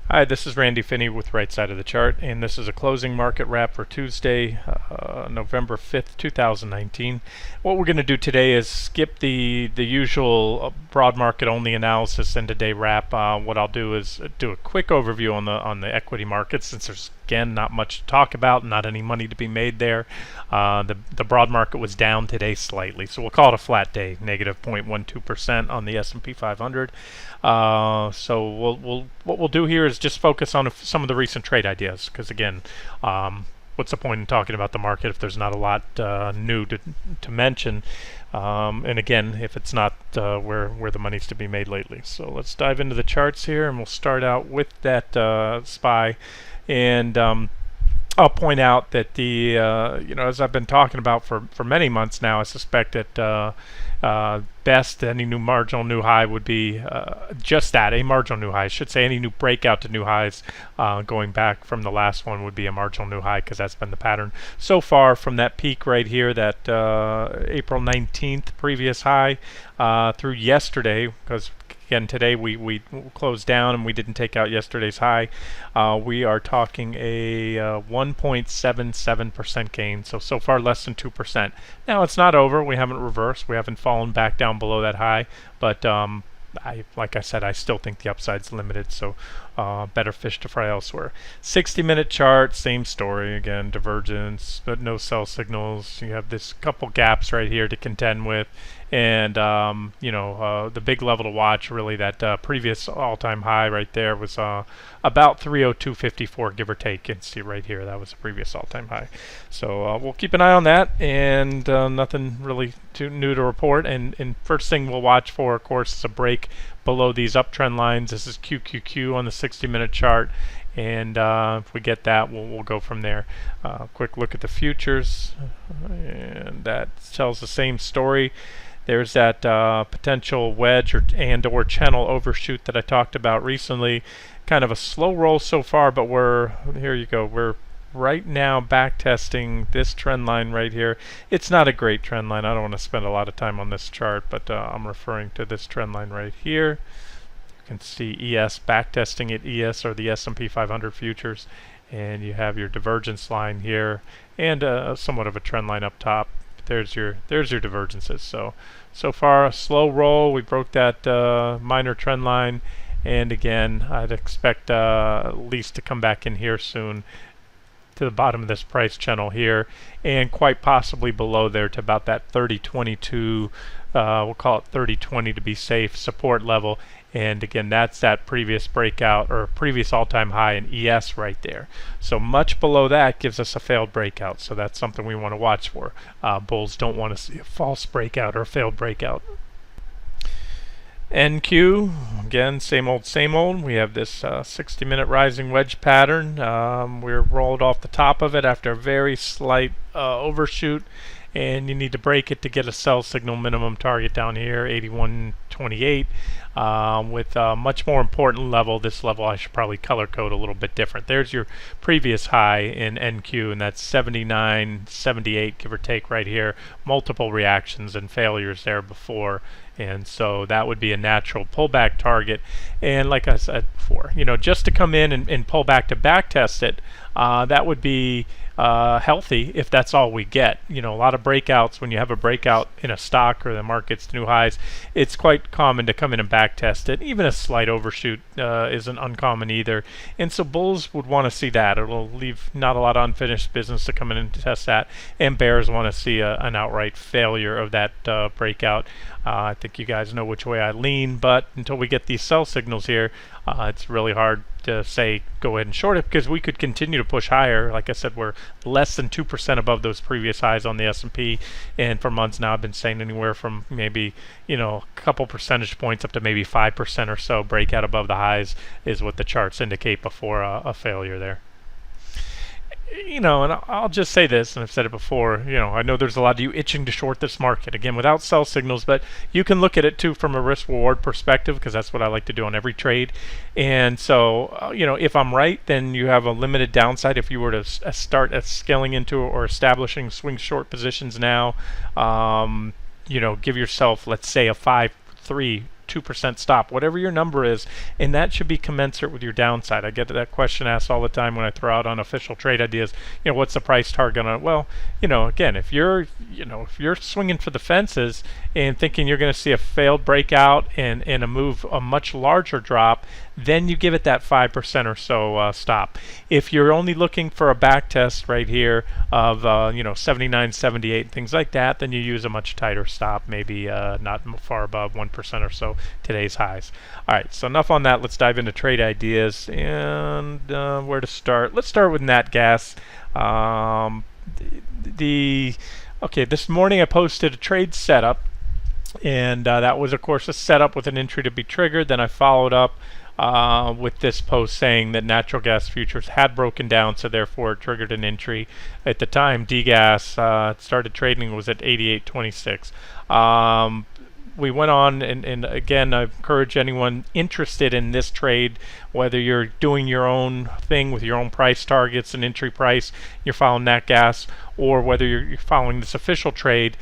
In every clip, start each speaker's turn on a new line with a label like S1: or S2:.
S1: Hi, this is Randy Finney with Right Side of the Chart, and this is a closing market wrap for Tuesday, November 5th, 2019. What we're going to do today is skip the usual broad market only analysis and today wrap. What I'll do is do a quick overview on the equity markets, since there's again not much to talk about, not any money to be made there. The broad market was down today slightly, so we'll call it a flat day, negative 0.12% on the S&P 500. So what we'll do here is just focus on some of the recent trade ideas, because again, what's the point in talking about the market if there's not a lot new to mention? And again, if it's not where the money's to be made lately. So let's dive into the charts here, and we'll start out with that SPY. And I'll point out that as I've been talking about for many months now, I suspect that best any new marginal new high would be just that, a marginal new high. I should say any new breakout to new highs going back from the last one would be a marginal new high, because that's been the pattern so far from that peak right here, that April 19th previous high through yesterday, because again, today we closed down and we didn't take out yesterday's high. We are talking a 1.77% gain, so far less than 2%. Now it's not over. We haven't reversed. We haven't fallen back down below that high, but like I said, I still think the upside's limited, so better fish to fry elsewhere. 60-minute chart, same story again, divergence, but no sell signals. You have this couple gaps right here to contend with, and the big level to watch, really, that previous all-time high right there was about 302.54, give or take. You can see right here that was the previous all-time high. So we'll keep an eye on that, and nothing really too new to report. And first thing we'll watch for, of course, is a break below these uptrend lines. This is QQQ on the 60-minute chart, and if we get that, we'll go from there. Quick look at the futures, and that tells the same story. There's that potential wedge or channel overshoot that I talked about recently. Kind of a slow roll so far, but here you go. We're right now back testing this trend line right here. It's not a great trend line. I don't want to spend a lot of time on this chart, but I'm referring to this trend line right here. You can see ES back testing at ES, or the S&P 500 futures, and you have your divergence line here, and somewhat of a trend line up top. There's your divergences. So far a slow roll. We broke that minor trend line, and again, I'd expect at least to come back in here soon to the bottom of this price channel here, and quite possibly below there to about that 30.22, we'll call it 30.20 to be safe, support level. And again, that's that previous breakout or previous all-time high in ES right there. So much below that gives us a failed breakout, so that's something we want to watch for. Bulls don't want to see a false breakout or a failed breakout. NQ, again, same old. We have this 60-minute rising wedge pattern. We're rolled off the top of it after a very slight overshoot, and you need to break it to get a sell signal minimum target down here, 81.28. With a much more important level, this level I should probably color code a little bit different. There's your previous high in NQ, and that's 79.78, give or take, right here. Multiple reactions and failures there before, and so that would be a natural pullback target. And like I said before, just to come in and pull back to back test it, that would be healthy if that's all we get. A lot of breakouts, when you have a breakout in a stock or the market's new highs, it's quite common to come in and back test it. Even a slight overshoot isn't uncommon either, and so bulls would want to see that. It'll leave not a lot of unfinished business to come in and test that, and bears want to see an outright failure of that breakout. I think you guys know which way I lean, but until we get these sell signals here, it's really hard to say go ahead and short it, because we could continue to push higher. Like I said, we're less than 2% above those previous highs on the S&P, and for months now I've been saying anywhere from maybe a couple percentage points up to maybe 5% or so breakout above the highs is what the charts indicate before a failure there. And I'll just say this, and I've said it before, I know there's a lot of you itching to short this market, again, without sell signals, but you can look at it too from a risk-reward perspective, because that's what I like to do on every trade. And so, if I'm right, then you have a limited downside if you were to start scaling into or establishing swing short positions now. Give yourself, let's say, a 5-3 2% stop, whatever your number is, and that should be commensurate with your downside. I get that question asked all the time when I throw out unofficial trade ideas. What's the price target on it? Well, again, if you're swinging for the fences and thinking you're going to see a failed breakout and a much larger drop, then you give it that 5% or so stop. If you're only looking for a back test right here of 79, 78, things like that, then you use a much tighter stop, maybe not far above 1% or so today's highs. All right, so enough on that. Let's dive into trade ideas and where to start. Let's start with nat gas. Okay, this morning I posted a trade setup, and that was, of course, a setup with an entry to be triggered. Then I followed up with this post saying that natural gas futures had broken down, so therefore it triggered an entry. At the time, DGAS started trading, was at 88.26. We went on, and again, I encourage anyone interested in this trade, whether you're doing your own thing with your own price targets and entry price, you're following nat gas, or whether you're following this official trade,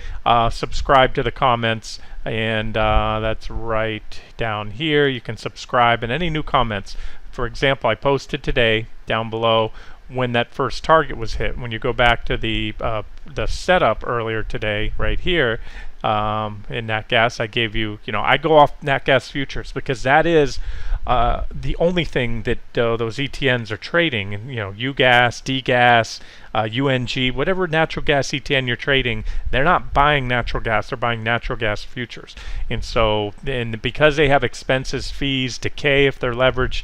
S1: subscribe to the comments, and that's right down here. You can subscribe, and any new comments. For example, I posted today down below when that first target was hit. When you go back to the setup earlier today, right here, in nat gas, I gave you, I go off nat gas futures because that is the only thing that those ETNs are trading. And, UGAS, DGAS, UNG, whatever natural gas ETN you're trading, they're not buying natural gas, they're buying natural gas futures. And so, and because they have expenses, fees, decay if they're leveraged,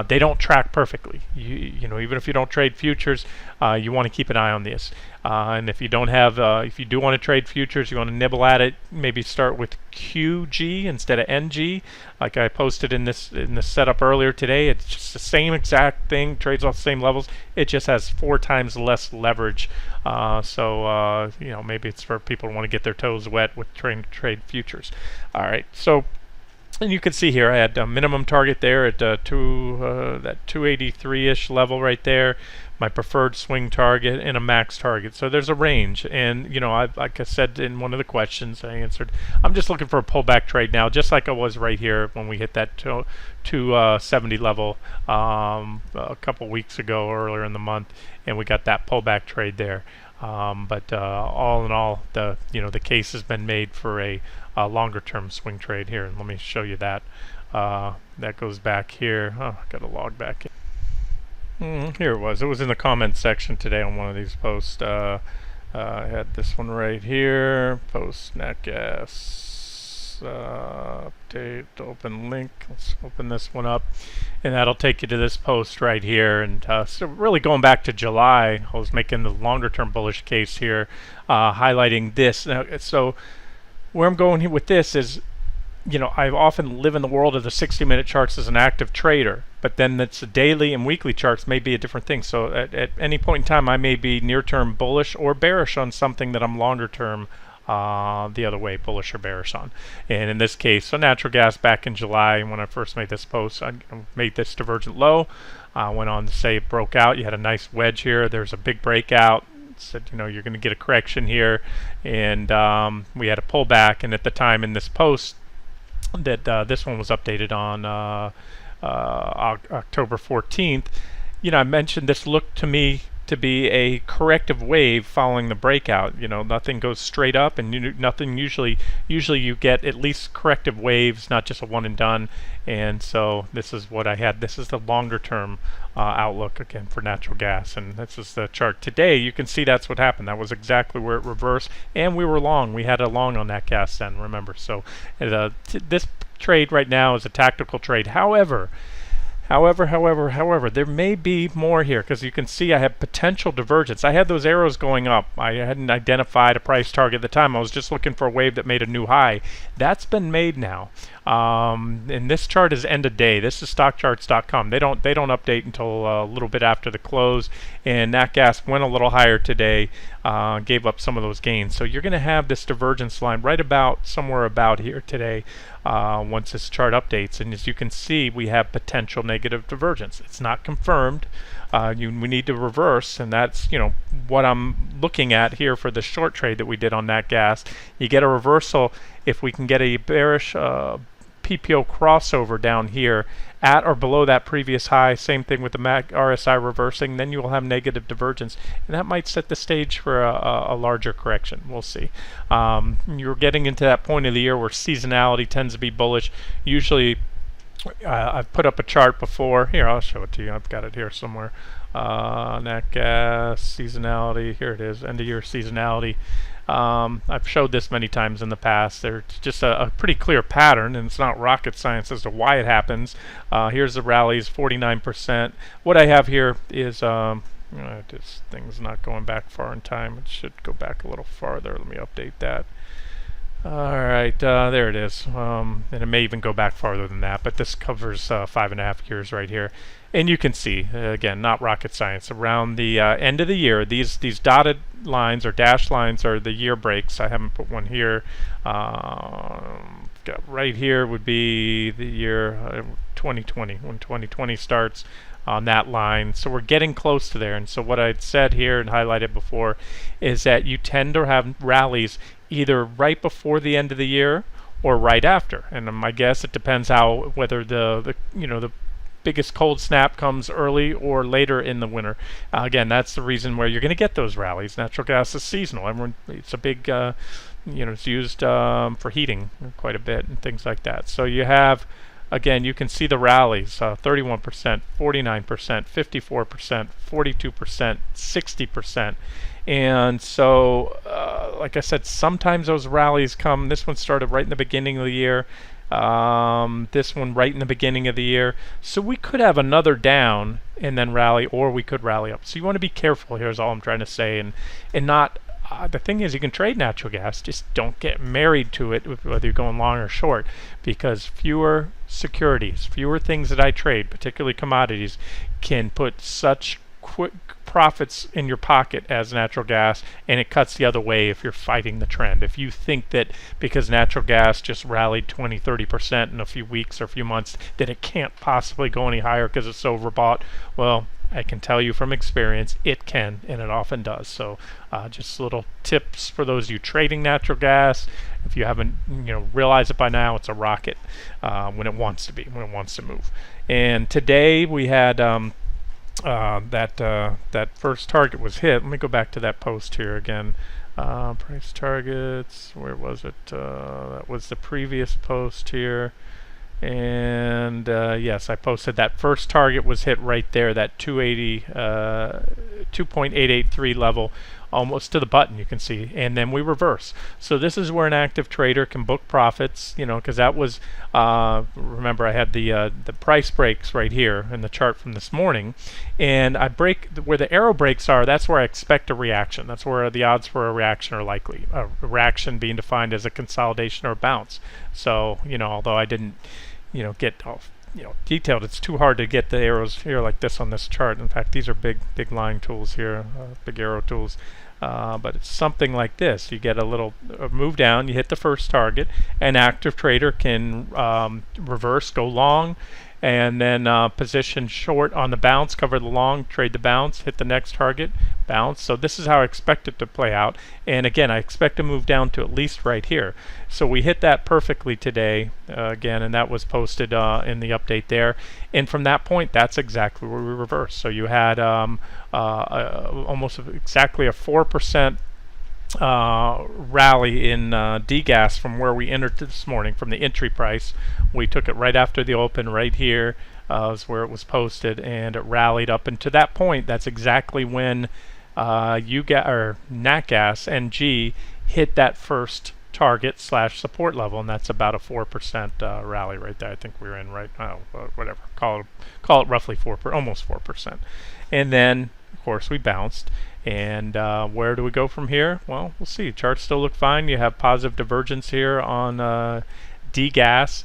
S1: they don't track perfectly. Even if you don't trade futures, you want to keep an eye on this. And if you don't have, if you do want to trade futures, you want to nibble at it, maybe start with QG instead of NG, like I posted in this setup earlier today. It's just the same exact thing, trades off the same levels. It just has 4 times less leverage. So maybe it's for people who want to get their toes wet with trying to trade futures. All right, so. And you can see here I had a minimum target there at that 283-ish level right there, my preferred swing target, and a max target. So there's a range. And, like I said in one of the questions I answered, I'm just looking for a pullback trade now, just like I was right here when we hit that 270 level a couple weeks ago, earlier in the month, and we got that pullback trade there. But all in all, the case has been made for a longer-term swing trade here, and let me show you that. That goes back here. Oh, I got to log back in. Here it was. It was in the comments section today on one of these posts. I had this one right here. Post nat gas update open link. Let's open this one up, and that'll take you to this post right here. And so really going back to July, I was making the longer-term bullish case here, highlighting this. Now, so where I'm going here with this is, I often live in the world of the 60-minute charts as an active trader, but then it's the daily and weekly charts may be a different thing. So at any point in time, I may be near-term bullish or bearish on something that I'm longer-term the other way, bullish or bearish on. And in this case, so natural gas back in July, when I first made this post, I made this divergent low. I went on to say it broke out. You had a nice wedge here. There's a big breakout. Said, you're going to get a correction here, and we had a pullback. And at the time in this post, that this one was updated on October 14th, I mentioned this looked to me to be a corrective wave following the breakout. Nothing goes straight up, and nothing usually you get at least corrective waves, not just a one and done. And so this is what I had. This is the longer term outlook again for natural gas, and this is the chart today. You can see that's what happened. That was exactly where it reversed, and we were long. We had a long on that gas then, remember. So this trade right now is a tactical trade. However, there may be more here, because you can see I have potential divergence. I had those arrows going up. I hadn't identified a price target at the time. I was just looking for a wave that made a new high. That's been made now. And this chart is end of day. This is stockcharts.com. They don't update until a little bit after the close. And nat gas went a little higher today, gave up some of those gains. So you're going to have this divergence line right about somewhere about here today. Once this chart updates, and as you can see, we have potential negative divergence. It's not confirmed. We need to reverse, and that's what I'm looking at here for the short trade that we did on nat gas. You get a reversal if we can get a bearish PPO crossover down here at or below that previous high. Same thing with the RSI reversing. Then you will have negative divergence, and that might set the stage for a larger correction. We'll see. You're getting into that point of the year where seasonality tends to be bullish. Usually, I've put up a chart before. Here, I'll show it to you. I've got it here somewhere. Nat gas seasonality. Here it is. End of year seasonality. I've showed this many times in the past. There's just a pretty clear pattern, and it's not rocket science as to why it happens. Here's the rallies, 49%. What I have here is this thing's not going back far in time. It should go back a little farther. Let me update that. Alright, there it is. And it may even go back farther than that, but this covers 5.5 years right here. And you can see, again, not rocket science, around the end of the year, these dotted lines or dashed lines are the year breaks. I haven't put one here. Right here would be the year 2020, when 2020 starts on that line. So we're getting close to there. And so what I'd said here and highlighted before is that you tend to have rallies either right before the end of the year or right after. And my guess, it depends whether the biggest cold snap comes early or later in the winter. Again, that's the reason where you're going to get those rallies. Natural gas is seasonal. It's a big, it's used for heating quite a bit and things like that. So you have, again, you can see the rallies, 31%, 49%, 54%, 42%, 60%. And so, like I said, sometimes those rallies come. This one started right in the beginning of the year. This one right in the beginning of the year. So we could have another down and then rally, or we could rally up. So you want to be careful. Here's all I'm trying to say. And not, the thing is, you can trade natural gas. Just don't get married to it, whether you're going long or short, because fewer securities, fewer things that I trade, particularly commodities, can put such quick profits in your pocket as natural gas, and it cuts the other way if you're fighting the trend. If you think that because natural gas just rallied 20-30% in a few weeks or a few months that it can't possibly go any higher because it's overbought, well, I can tell you from experience it can, and it often does. So just little tips for those of you trading natural gas. If you haven't realized it by now, it's a rocket when it wants to be, when it wants to move. And today we had that first target was hit. Let me go back to that post here again. Price targets, where was it? That was the previous post here. And yes, I posted that first target was hit right there, that 2.883 level, almost to the button, you can see, and then we reverse. So this is where an active trader can book profits, because that was, remember I had the price breaks right here in the chart from this morning, and I break where the arrow breaks are. That's where I expect a reaction. That's where the odds for a reaction are likely. A reaction being defined as a consolidation or a bounce. So although I didn't get detailed, it's too hard to get the arrows here like this on this chart. In fact, these are big line tools here, big arrow tools. But it's something like this. You get a little move down, you hit the first target. An active trader can reverse, go long, and then position short on the bounce, cover the long, trade the bounce, hit the next target, bounce. So this is how I expect it to play out. And again, I expect to move down to at least right here. So we hit that perfectly today, again, and that was posted in the update there. And from that point, that's exactly where we reverse. So you had almost exactly a 4% rally in DGAS from where we entered this morning, from the entry price. We took it right after the open, right here is where it was posted, and it rallied up. And to that point, that's exactly when nat gas NG hit that first target / support level, and that's about a 4% rally right there. I think we were in right now, whatever, call it roughly almost 4%. And then of course we bounced. And where do we go from here? Well, we'll see. Charts still look fine. You have positive divergence here on DGAS.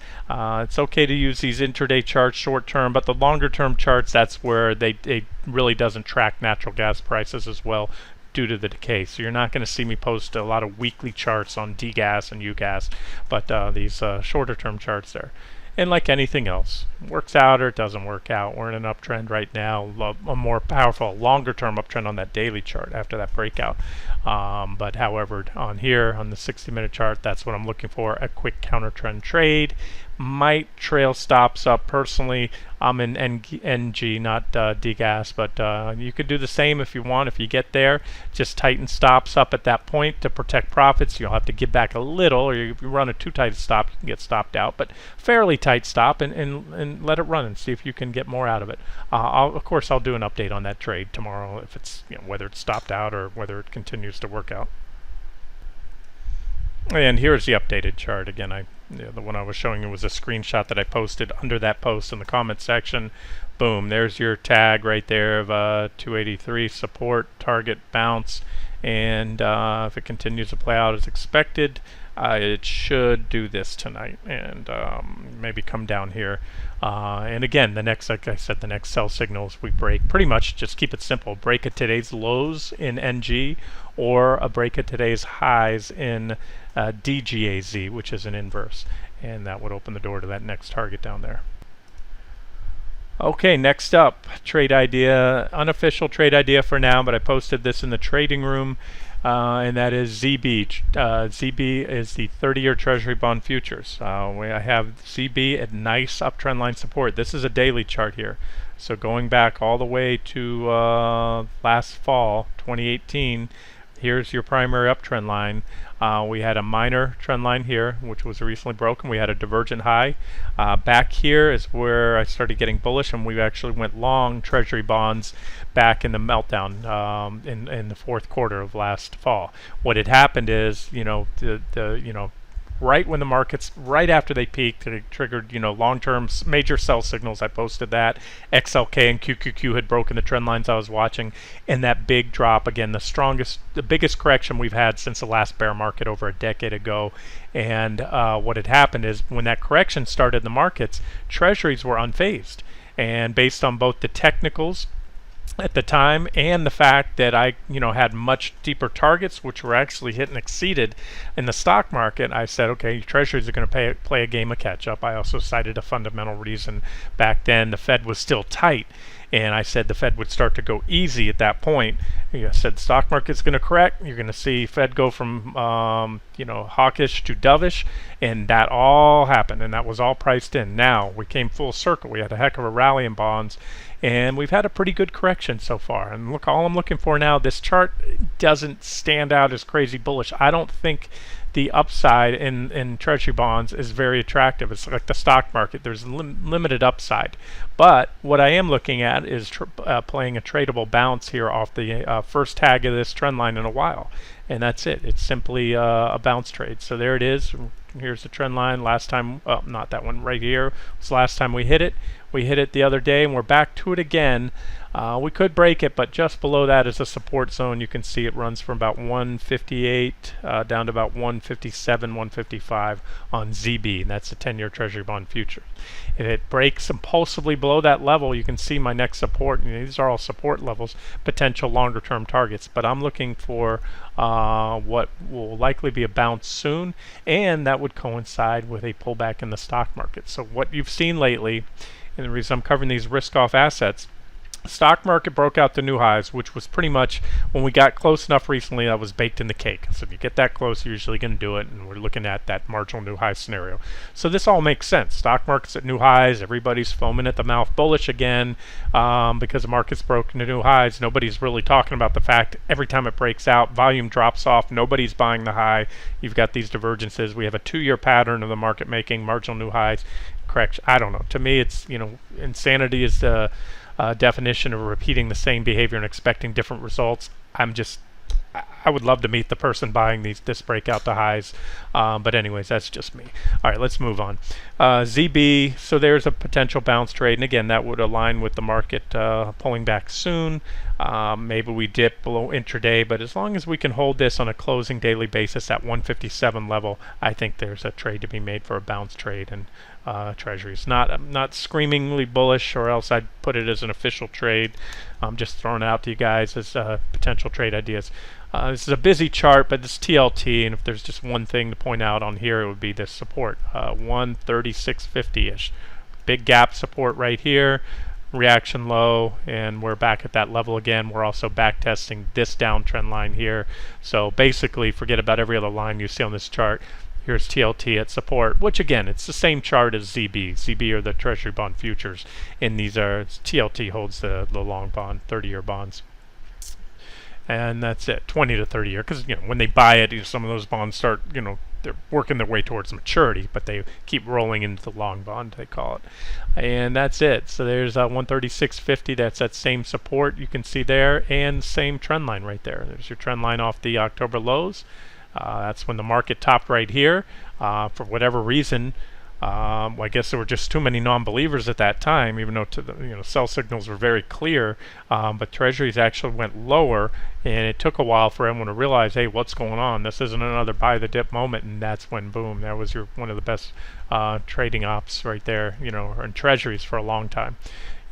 S1: It's okay to use these intraday charts short term, but the longer term charts, that's where they really doesn't track natural gas prices as well due to the decay. So you're not going to see me post a lot of weekly charts on DGAS and UGAS, but these shorter term charts there. And like anything else, works out or it doesn't work out. We're in an uptrend right now, a more powerful, longer-term uptrend on that daily chart after that breakout. But however, on here, on the 60-minute chart, that's what I'm looking for, a quick counter-trend trade. might trail stops up. Personally, I'm in NG, not DGAS, but you could do the same if you want. If you get there, just tighten stops up at that point to protect profits. You'll have to give back a little, or if you run a too tight stop, you can get stopped out, but fairly tight stop, and let it run and see if you can get more out of it. Of course, I'll do an update on that trade tomorrow, if it's, whether it's stopped out or whether it continues to work out. And here's the updated chart again. The one I was showing you was a screenshot that I posted under that post in the comment section. Boom, there's your tag right there of 283 support, target, bounce, and if it continues to play out as expected, it should do this tonight and maybe come down here. And again, the next, like I said, the next sell signals we break, pretty much just keep it simple. Break at today's lows in NG, or a break at today's highs in DGAZ, which is an inverse. And that would open the door to that next target down there. Okay, next up, trade idea, unofficial trade idea for now, but I posted this in the trading room. And that is ZB. ZB is the 30-year Treasury bond futures. I have ZB at nice uptrend line support. This is a daily chart here. So going back all the way to last fall, 2018, here's your primary uptrend line. We had a minor trend line here, which was recently broken. We had a divergent high. Back here is where I started getting bullish, and we actually went long Treasury bonds back in the meltdown in the fourth quarter of last fall. What had happened is, right when the markets, right after they peaked, it triggered, long-term major sell signals. I posted that. XLK and QQQ had broken the trend lines I was watching, and that big drop, again, the biggest correction we've had since the last bear market over a decade ago. And what had happened is, when that correction started in the markets, Treasuries were unfazed. And based on both the technicals at the time and the fact that I had much deeper targets, which were actually hit and exceeded in the stock market, I said, okay, Treasuries are going to play a game of catch up. I also cited a fundamental reason back then. The Fed was still tight, and I said the Fed would start to go easy at that point. I said the stock market's going to correct. You're going to see Fed go from hawkish to dovish, and that all happened, and that was all priced in. Now we came full circle. We had a heck of a rally in bonds, and we've had a pretty good correction so far. And look, all I'm looking for now, this chart doesn't stand out as crazy bullish. I don't think the upside in Treasury bonds is very attractive. It's like the stock market. There's limited upside. But what I am looking at is playing a tradable bounce here off the first tag of this trend line in a while. And that's it. It's simply a bounce trade. So there it is. Here's the trend line. Last time, not that one right here, was the last time we hit it. We hit it the other day, and we're back to it again. We could break it, but just below that is a support zone. You can see it runs from about 158 down to about 157, 155 on ZB, and that's the 10-year Treasury bond future. If it breaks impulsively below that level, you can see my next support. These are all support levels, potential longer-term targets, but I'm looking for what will likely be a bounce soon, and that would coincide with a pullback in the stock market. So what you've seen lately, and the reason I'm covering these risk-off assets, stock market broke out the new highs, which was pretty much when we got close enough recently that was baked in the cake. So if you get that close, you're usually going to do it, and we're looking at that marginal new high scenario. So this all makes sense. Stock market's at new highs. Everybody's foaming at the mouth bullish again because the market's broken to new highs. Nobody's really talking about the fact every time it breaks out, volume drops off. Nobody's buying the high. You've got these divergences. We have a 2-year pattern of the market making marginal new highs. Correction. I don't know. To me, it's, insanity is the definition of repeating the same behavior and expecting different results. I would love to meet the person buying this breakout to highs, but anyways, that's just me. All right, let's move on. ZB, so there's a potential bounce trade, and again, that would align with the market pulling back soon. Maybe we dip below intraday, but as long as we can hold this on a closing daily basis at 157 level, I think there's a trade to be made for a bounce trade and Treasuries. Not screamingly bullish, or else I'd put it as an official trade. I'm just throwing it out to you guys as potential trade ideas. This is a busy chart, but it's TLT, and if there's just one thing to point out on here, it would be this support, 136.50-ish. Big gap support right here, reaction low, and we're back at that level again. We're also back testing this downtrend line here. So basically, forget about every other line you see on this chart. Here's TLT at support, which again, it's the same chart as ZB. ZB are the Treasury bond futures, and these are TLT holds the long bond, 30-year bonds. And that's it, 20 to 30 year, because when they buy it, some of those bonds start, they're working their way towards maturity, but they keep rolling into the long bond, they call it. And that's it. So there's 136.50. That's that same support you can see there, and same trend line right there. There's your trend line off the October lows. That's when the market topped right here. For whatever reason, I guess there were just too many non-believers at that time, even though sell signals were very clear. But Treasuries actually went lower, and it took a while for everyone to realize, hey, what's going on? This isn't another buy the dip moment, and that's when, boom, that was one of the best trading ops right there, in Treasuries for a long time.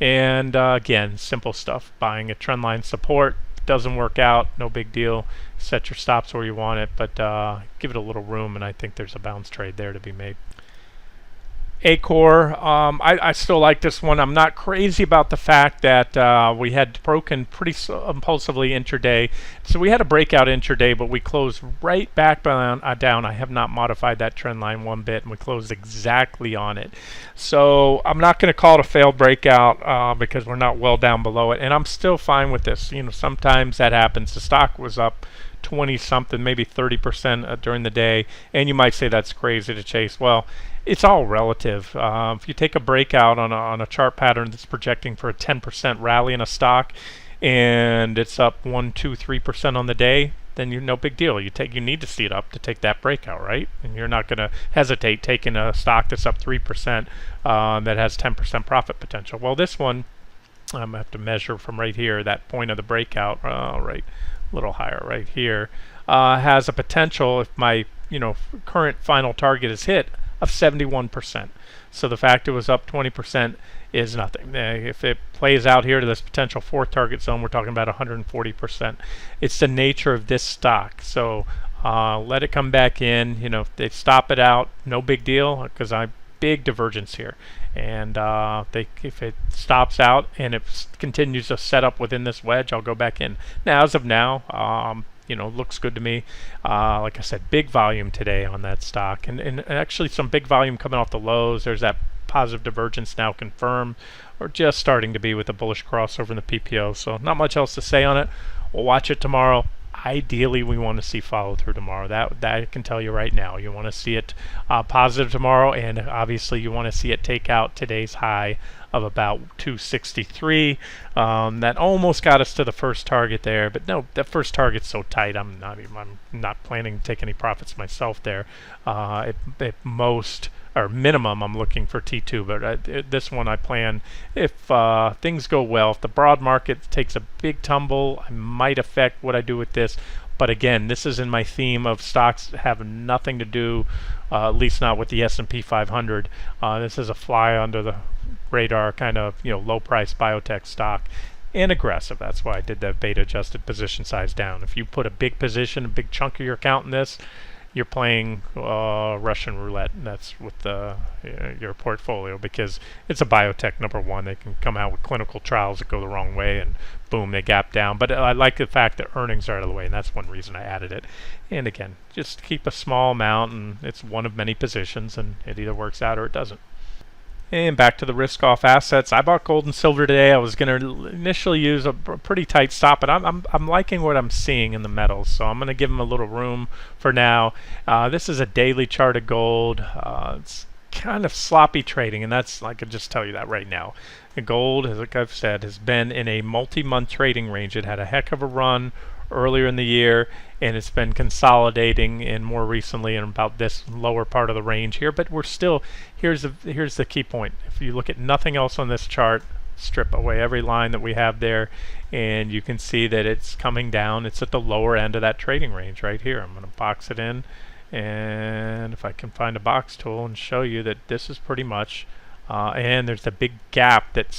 S1: And again, simple stuff. Buying a trend line support. Doesn't work out, no big deal. Set your stops where you want it, but give it a little room, and I think there's a bounce trade there to be made. ACOR, I still like this one. I'm not crazy about the fact that we had broken pretty impulsively intraday. So we had a breakout intraday, but we closed right back down. I have not modified that trend line one bit, and we closed exactly on it. So I'm not going to call it a failed breakout because we're not well down below it, and I'm still fine with this. Sometimes that happens. The stock was up 20 something, maybe 30% during the day, and you might say that's crazy to chase. Well, it's all relative. If you take a breakout on a chart pattern that's projecting for a 10% rally in a stock, and it's up 1, 2, 3% on the day, then no big deal. You need to see it up to take that breakout, right? And you're not going to hesitate taking a stock that's up 3% that has 10% profit potential. Well, this one, I'm going to have to measure from right here, that point of the breakout, right, a little higher right here, has a potential, if my current final target is hit, of 71%. So the fact it was up 20% is nothing. If it plays out here to this potential fourth target zone, we're talking about 140%. It's the nature of this stock. So let it come back in. If they stop it out, no big deal, because big divergence here. And if it stops out and it continues to set up within this wedge, I'll go back in. Now, as of now, looks good to me. Like I said, big volume today on that stock, and actually some big volume coming off the lows. There's that positive divergence now confirmed, or just starting to be with a bullish crossover in the PPO. So not much else to say on it. We'll watch it tomorrow. Ideally, we want to see follow through tomorrow. That I can tell you right now. You want to see it positive tomorrow, and obviously you want to see it take out today's high of about 263. That almost got us to the first target there, but no, that first target's so tight. I'm not planning to take any profits myself there. At most or minimum, I'm looking for T2, but this one I plan, if things go well, if the broad market takes a big tumble, I might affect what I do with this. But again, this is in my theme of stocks that have nothing to do, at least not with the S&P 500. This is a fly under the radar kind of low price biotech stock, and aggressive. That's why I did that beta adjusted position size down. If you put a big position, a big chunk of your account in this, you're playing Russian roulette. And that's with your portfolio, because it's a biotech, number one. They can come out with clinical trials that go the wrong way, and boom, they gap down. But I like the fact that earnings are out of the way, and that's one reason I added it. And again, just keep a small amount, and it's one of many positions, and it either works out or it doesn't. And back to the risk-off assets. I bought gold and silver today. I was going to initially use a pretty tight stop, but I'm liking what I'm seeing in the metals, so I'm going to give them a little room for now. This is a daily chart of gold. It's kind of sloppy trading, and I can just tell you that right now. And gold, like I've said, has been in a multi-month trading range. It had a heck of a run earlier in the year, and it's been consolidating in more recently in about this lower part of the range here. But we're still, here's the key point. If you look at nothing else on this chart, strip away every line that we have there, and you can see that it's coming down. It's at the lower end of that trading range right here. I'm going to box it in, and if I can find a box tool and show you that this is pretty much and there's a big gap that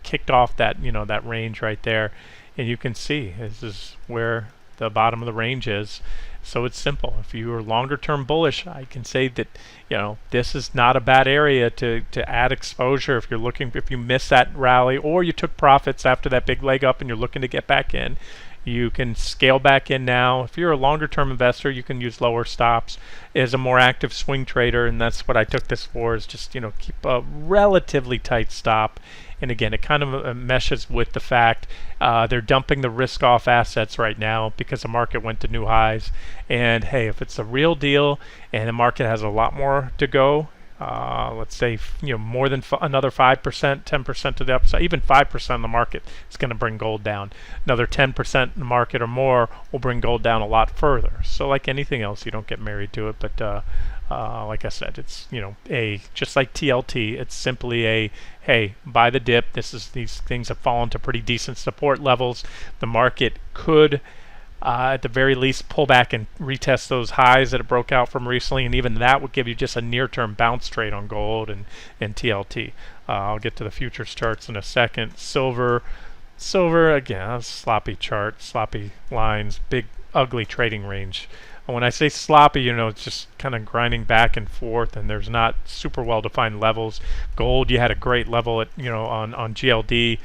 S1: kicked off that that range right there. And you can see this is where the bottom of the range is. So it's simple. If you are longer term bullish, I can say that this is not a bad area to add exposure if you miss that rally, or you took profits after that big leg up and you're looking to get back in. You can scale back in now. If you're a longer term investor, you can use lower stops. As a more active swing trader, and that's what I took this for, is just keep a relatively tight stop. And again, it kind of meshes with the fact they're dumping the risk-off assets right now because the market went to new highs. And hey, if it's a real deal and the market has a lot more to go, let's say more than another 5%, 10% to the upside, even 5% in the market is going to bring gold down. Another 10% in the market or more will bring gold down a lot further. So like anything else, you don't get married to it, but like I said, it's just like TLT, it's simply a hey, buy the dip. These things have fallen to pretty decent support levels. The market could at the very least pull back and retest those highs that it broke out from recently, and even that would give you just a near-term bounce trade on gold and TLT. I'll get to the futures charts in a second. Silver again, sloppy chart, sloppy lines, big ugly trading range. And when I say sloppy, it's just kind of grinding back and forth, and there's not super well-defined levels. Gold, you had a great level at on GLD.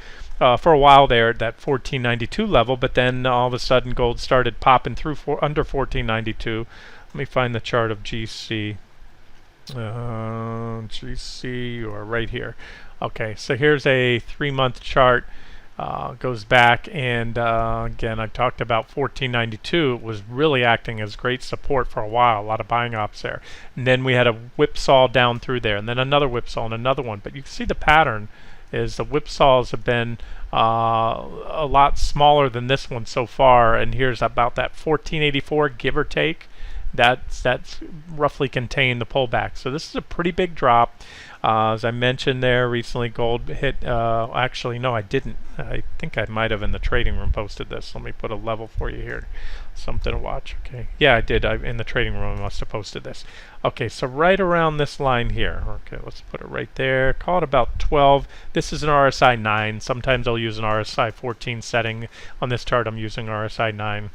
S1: For a while there at that 1492 level, but then all of a sudden gold started popping through under 1492. Let me find the chart of GC. GC, you are right here. Okay, so here's a 3-month chart. Goes back, and again, I talked about 1492. It was really acting as great support for a while. A lot of buying ops there, and then we had a whipsaw down through there, and then another whipsaw and another one. But you can see the pattern is the whipsaws have been a lot smaller than this one so far, and here's about that 1484, give or take. That's roughly contained the pullback. So this is a pretty big drop. As I mentioned there, recently gold hit, actually no, I didn't. I think I might have in the trading room posted this. Let me put a level for you here. Something to watch. Okay, yeah, I did. In the trading room I must have posted this. Okay, so right around this line here. Okay, let's put it right there. Call it about 12. This is an RSI 9. Sometimes I'll use an RSI 14 setting. On this chart I'm using RSI 9.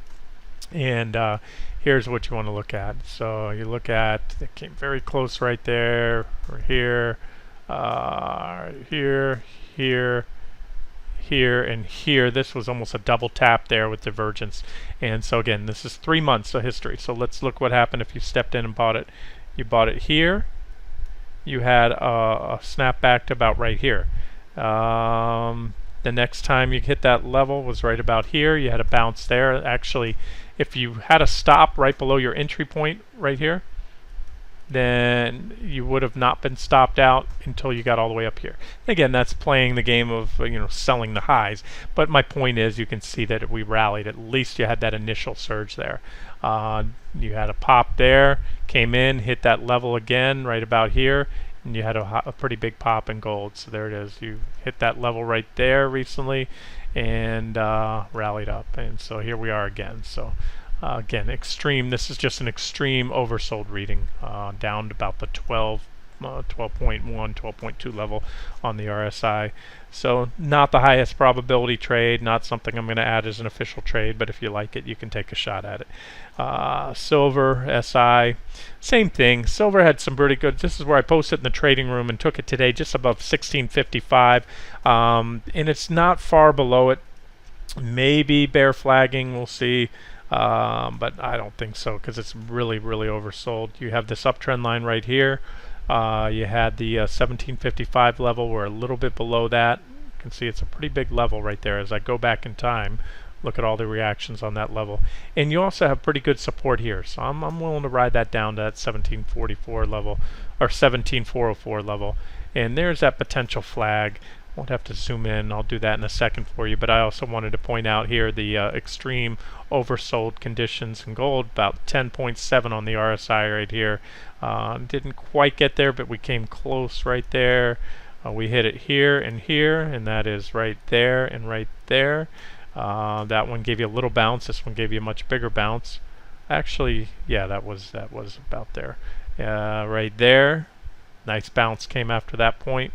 S1: And here's what you want to look at. So you look at, it came very close right there, or here, here, and here. This was almost a double tap there with divergence. And so again, this is 3 months of history. So let's look what happened if you stepped in and bought it. You bought it here. You had a snapback to about right here. The next time you hit that level was right about here. You had a bounce there. Actually, if you had a stop right below your entry point right here, then you would have not been stopped out until you got all the way up here. Again, that's playing the game of selling the highs. But my point is, you can see that we rallied. At least you had that initial surge there. You had a pop there, came in, hit that level again right about here, and you had a pretty big pop in gold. So there it is. You hit that level right there recently and rallied up. And so here we are again. So again, extreme. This is just an extreme oversold reading, down to about the 12.1, 12.2 level on the RSI. So not the highest probability trade, not something I'm going to add as an official trade, but if you like it, you can take a shot at it. Silver, SI, same thing. Silver had some pretty good, this is where I posted in the trading room and took it today just above 1655, and it's not far below it. Maybe bear flagging, we'll see. But I don't think so, because it's really oversold. You have this uptrend line right here. You had the 1755 level. We're a little bit below that. You can see it's a pretty big level right there. As I go back in time, look at all the reactions on that level. And you also have pretty good support here. So I'm willing to ride that down to that 1744 level, or 17404 level. And there's that potential flag. Won't have to zoom in. I'll do that in a second for you. But I also wanted to point out here the extreme oversold conditions in gold, about 10.7 on the RSI right here. Didn't quite get there, but we came close right there. We hit it here, and that is right there and right there. That one gave you a little bounce. This one gave you a much bigger bounce. Actually, yeah, that was about there. Right there. Nice bounce came after that point.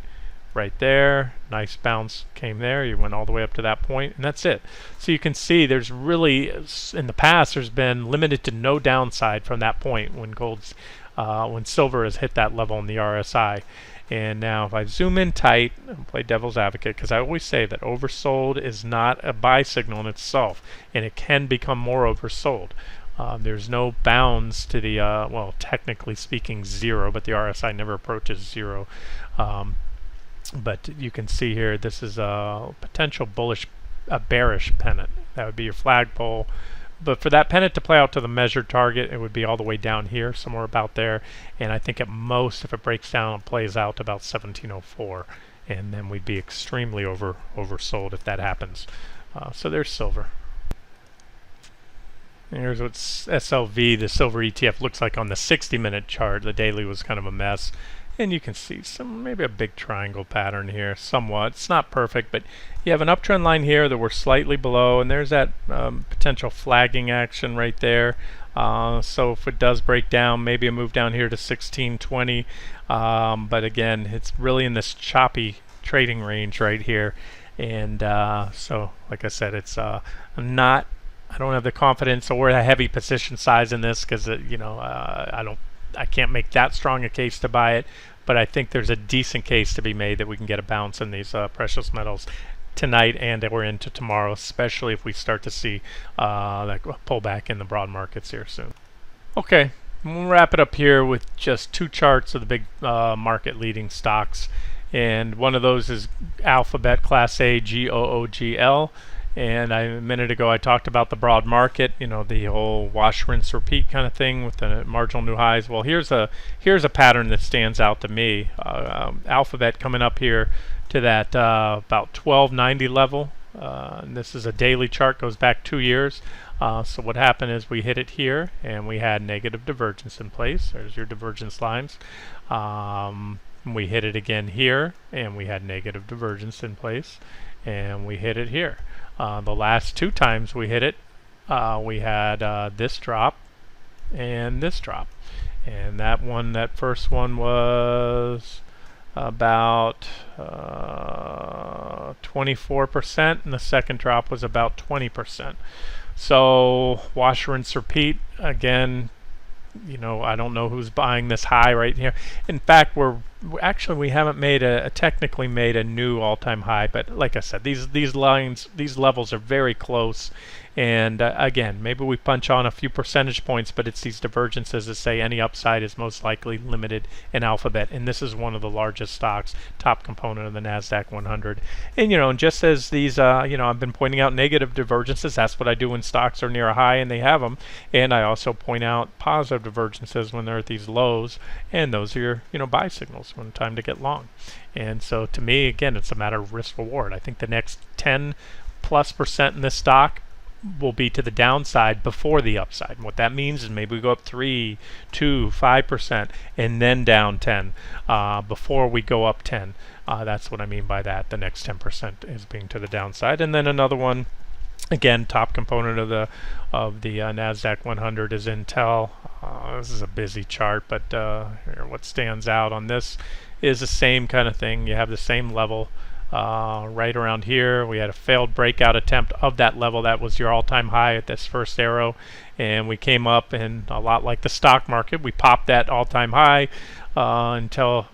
S1: Right there, nice bounce came there. You went all the way up to that point, and that's it. So you can see there's really, in the past, there's been limited to no downside from that point when when silver has hit that level in the RSI. And now if I zoom in tight and play devil's advocate, because I always say that oversold is not a buy signal in itself, and it can become more oversold. There's no bounds to the, well, technically speaking, zero, but the RSI never approaches zero. But you can see here, this is a potential bullish, a bearish pennant. That would be your flagpole. But for that pennant to play out to the measured target, it would be all the way down here, somewhere about there. And I think at most, if it breaks down, it plays out to about 1704. And then we'd be extremely oversold if that happens. So there's silver. And here's what SLV, the silver ETF, looks like on the 60-minute chart. The daily was kind of a mess. And you can see maybe a big triangle pattern here, somewhat. It's not perfect, but you have an uptrend line here that we're slightly below, and there's that potential flagging action right there. So if it does break down, maybe a move down here to 1620. But again, it's really in this choppy trading range right here. And so, like I said, it's I don't have the confidence or a heavy position size in this because I can't make that strong a case to buy it, but I think there's a decent case to be made that we can get a bounce in these precious metals tonight and or into tomorrow, especially if we start to see that pullback in the broad markets here soon. Okay, we'll wrap it up here with just two charts of the big market leading stocks, and one of those is Alphabet Class A, GOOGL. And a minute ago I talked about the broad market, the whole wash, rinse, repeat kind of thing with the marginal new highs. Well, here's a pattern that stands out to me. Alphabet coming up here to that about 1290 level. And this is a daily chart, goes back 2 years. So what happened is we hit it here, and we had negative divergence in place. There's your divergence lines. We hit it again here, and we had negative divergence in place, and we hit it here. The last two times we hit it, we had this drop and this drop. And that first one was about 24%, and the second drop was about 20%. So wash, rinse, repeat. Again, I don't know who's buying this high right here. In fact, we haven't technically made a new all-time high, but like I said, these levels are very close. And again, maybe we punch on a few percentage points, but it's these divergences that say any upside is most likely limited in Alphabet, and this is one of the largest stocks, top component of the NASDAQ 100. And just as these, I've been pointing out negative divergences. That's what I do when stocks are near a high and they have them, and I also point out positive divergences when they're at these lows, and those are your buy signals when time to get long. And so to me, again, it's a matter of risk reward. I think the next 10+% in this stock will be to the downside before the upside. And what that means is maybe we go up 3, 2, 5%, and then down 10 before we go up 10. That's what I mean by that. The next 10% is being to the downside. And then another one, again, top component of the NASDAQ 100 is Intel. This is a busy chart, but here, what stands out on this is the same kind of thing. You have the same level. Right around here we had a failed breakout attempt of that level. That was your all-time high at this first arrow, and we came up, and a lot like the stock market, we popped that all-time high until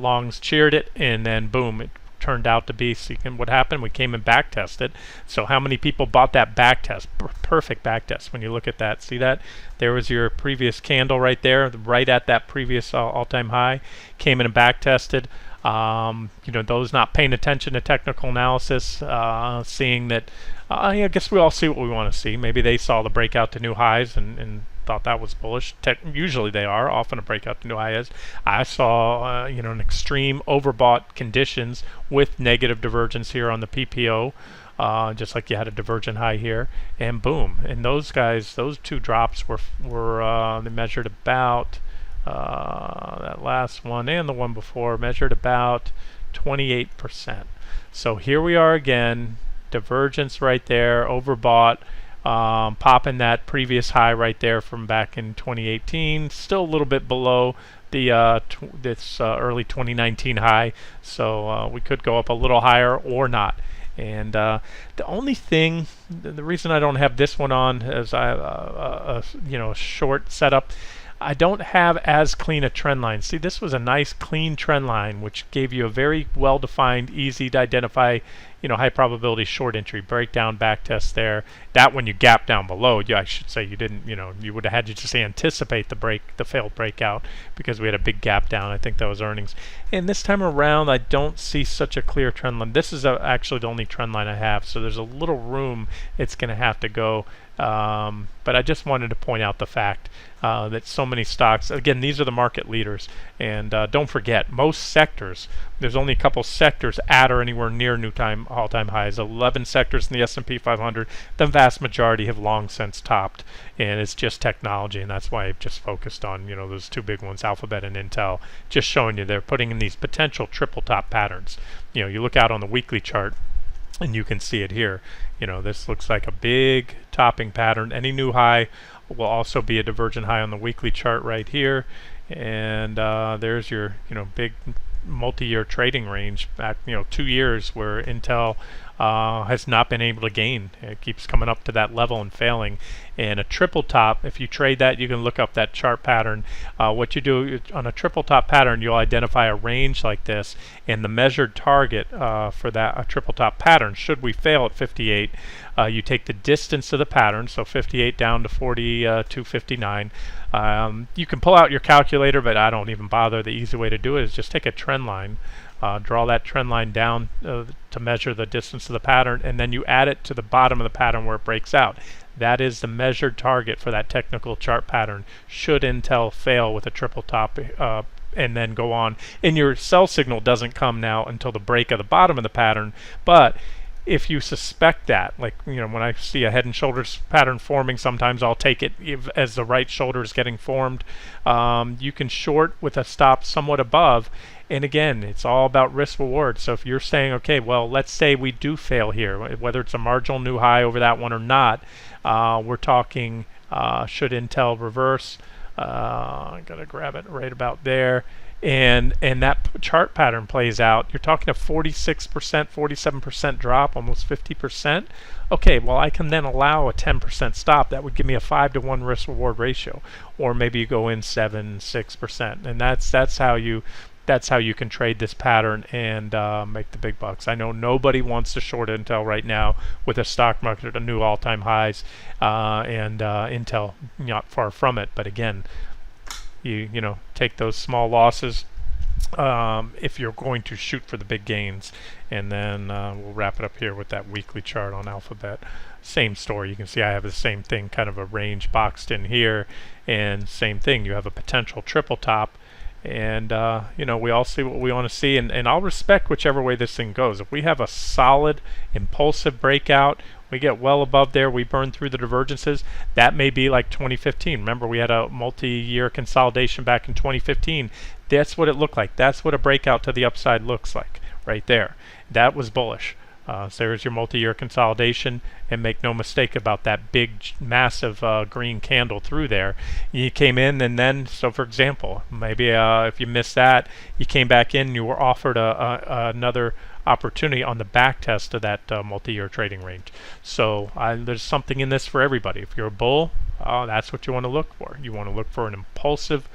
S1: longs cheered it, and then boom, it turned out to be, what happened, we came and back tested. So how many people bought that back test? Perfect back test. When you look at that, see that there was your previous candle right there, right at that previous all-time high, came in and back tested. Those not paying attention to technical analysis, seeing that, I guess we all see what we want to see. Maybe they saw the breakout to new highs and thought that was bullish. Usually they are, often a breakout to new highs. I saw, an extreme overbought conditions with negative divergence here on the PPO, just like you had a divergent high here, and boom. And those guys, those two drops were they measured about, that last one and the one before measured about 28%. So here we are again, divergence right there, overbought, popping that previous high right there from back in 2018, still a little bit below the this early 2019 high, so we could go up a little higher or not. And the only thing, the reason I don't have this one on as a short setup, I don't have as clean a trend line. See, this was a nice clean trend line, which gave you a very well-defined, easy to identify, high probability short entry, breakdown, back test there. That when you gap down below, I should say you didn't, you would have had to just anticipate the failed breakout, because we had a big gap down. I think that was earnings. And this time around, I don't see such a clear trend line. This is actually the only trend line I have, so there's a little room it's going to have to go. But I just wanted to point out the fact that so many stocks, again, these are the market leaders, and don't forget, most sectors, there's only a couple sectors at or anywhere near all-time highs. 11 sectors in the S&P 500. The vast majority have long since topped, and it's just technology, and that's why I've just focused on those two big ones, Alphabet and Intel, just showing you they're putting in these potential triple top patterns. You look out on the weekly chart, and you can see it here. This looks like a big topping pattern. Any new high will also be a divergent high on the weekly chart right here. And there's your big multi-year trading range back 2 years, where Intel has not been able to gain. It keeps coming up to that level and failing. And a triple top, if you trade that, you can look up that chart pattern. What you do on a triple top pattern, you'll identify a range like this, and the measured target for that triple top pattern, should we fail at 58, you take the distance of the pattern, so 58 down to 42.59. You can pull out your calculator, but I don't even bother. The easy way to do it is just take a trend line, draw that trend line down to measure the distance of the pattern, and then you add it to the bottom of the pattern where it breaks out. That is the measured target for that technical chart pattern, should Intel fail with a triple top and then go on. And your sell signal doesn't come now until the break of the bottom of the pattern, but if you suspect that, like when I see a head and shoulders pattern forming, sometimes I'll take it as the right shoulder is getting formed. You can short with a stop somewhat above, and again, it's all about risk reward. So if you're saying, okay, well, let's say we do fail here, whether it's a marginal new high over that one or not, we're talking should Intel reverse. I gotta grab it right about there. And that chart pattern plays out, you're talking a 46%, 47% drop, almost 50%. Okay, well, I can then allow a 10% stop. That would give me a 5-to-1 risk-reward ratio, or maybe you go in 7, 6%, and that's how you can trade this pattern and make the big bucks. I know nobody wants to short Intel right now with a stock market at new all-time highs, and Intel not far from it. But again, you take those small losses if you're going to shoot for the big gains. And then we'll wrap it up here with that weekly chart on Alphabet. Same story. You can see I have the same thing, kind of a range boxed in here, and same thing. You have a potential triple top. And we all see what we want to see, and I'll respect whichever way this thing goes. If we have a solid impulsive breakout, we get well above there, we burn through the divergences, that may be like 2015. Remember, we had a multi-year consolidation back in 2015. That's what it looked like. That's what a breakout to the upside looks like right there. That was bullish. So there's your multi-year consolidation, and make no mistake about that big, massive green candle through there. You came in, and then, so for example, maybe if you missed that, you came back in, you were offered another opportunity on the back test of that multi-year trading range. So there's something in this for everybody. If you're a bull, that's what you want to look for. You want to look for an impulsive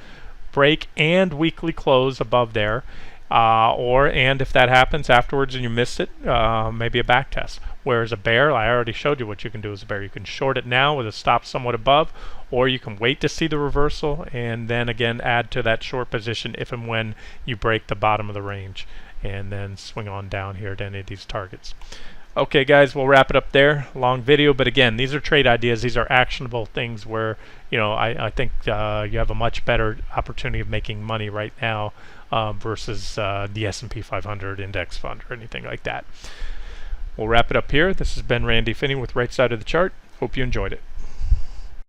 S1: break and weekly close above there. And if that happens afterwards and you missed it, maybe a back test. Whereas a bear, I already showed you what you can do as a bear. You can short it now with a stop somewhat above, or you can wait to see the reversal and then again add to that short position if and when you break the bottom of the range, and then swing on down here to any of these targets. Okay, guys, we'll wrap it up there. Long video, but again, these are trade ideas. These are actionable things where I think you have a much better opportunity of making money right now versus the S&P 500 index fund or anything like that. We'll wrap it up here. This has been Randy Finney with Right Side of the Chart. Hope you enjoyed it.